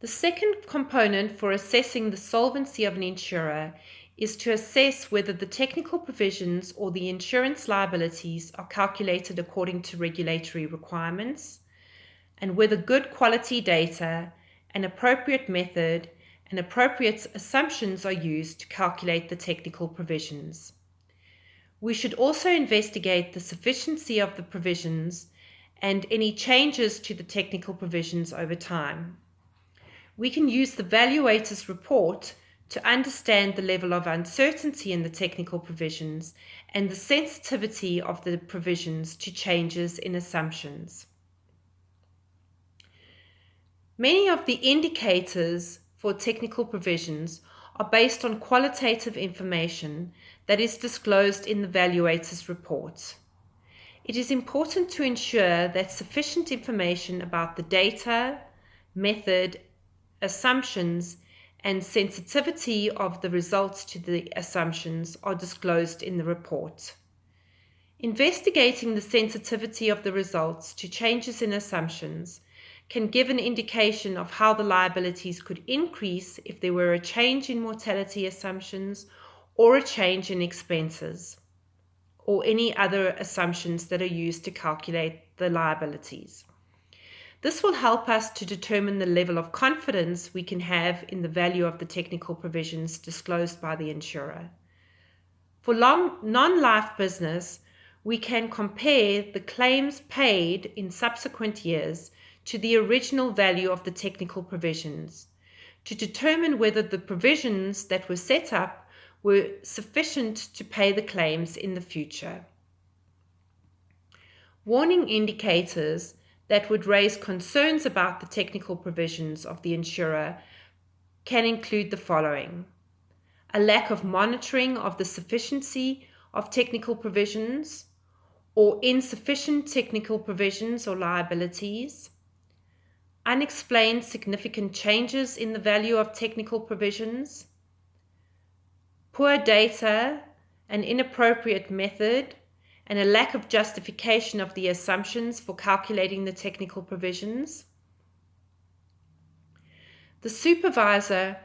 The second component for assessing the solvency of an insurer is to assess whether the technical provisions or the insurance liabilities are calculated according to regulatory requirements, and whether good quality data, an appropriate method, and appropriate assumptions are used to calculate the technical provisions. We should also investigate the sufficiency of the provisions and any changes to the technical provisions over time. We can use the valuator's report to understand the level of uncertainty in the technical provisions and the sensitivity of the provisions to changes in assumptions. Many of the indicators for technical provisions are based on qualitative information that is disclosed in the valuator's report. It is important to ensure that sufficient information about the data, method, assumptions, and sensitivity of the results to the assumptions are disclosed in the report. Investigating the sensitivity of the results to changes in assumptions can give an indication of how the liabilities could increase if there were a change in mortality assumptions or a change in expenses, or any other assumptions that are used to calculate the liabilities. This will help us to determine the level of confidence we can have in the value of the technical provisions disclosed by the insurer. For non-life business, we can compare the claims paid in subsequent years to the original value of the technical provisions to determine whether the provisions that were set up were sufficient to pay the claims in the future. Warning indicators that would raise concerns about the technical provisions of the insurer can include the following: a lack of monitoring of the sufficiency of technical provisions or insufficient technical provisions or liabilities, unexplained significant changes in the value of technical provisions, poor data, an inappropriate method, and a lack of justification of the assumptions for calculating the technical provisions. The supervisor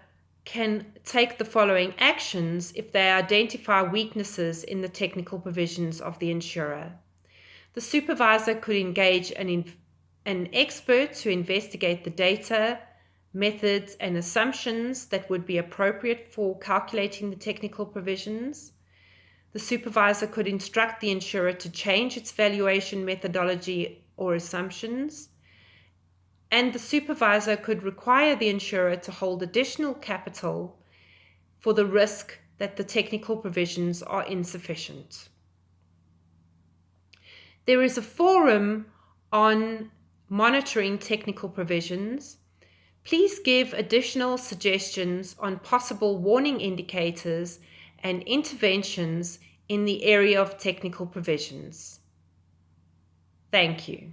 can take the following actions if they identify weaknesses in the technical provisions of the insurer. The supervisor could engage an expert to investigate the data, methods, and assumptions that would be appropriate for calculating the technical provisions. The supervisor could instruct the insurer to change its valuation methodology or assumptions, and the supervisor could require the insurer to hold additional capital for the risk that the technical provisions are insufficient. There is a forum on monitoring technical provisions. Please give additional suggestions on possible warning indicators and interventions in the area of technical provisions. Thank you.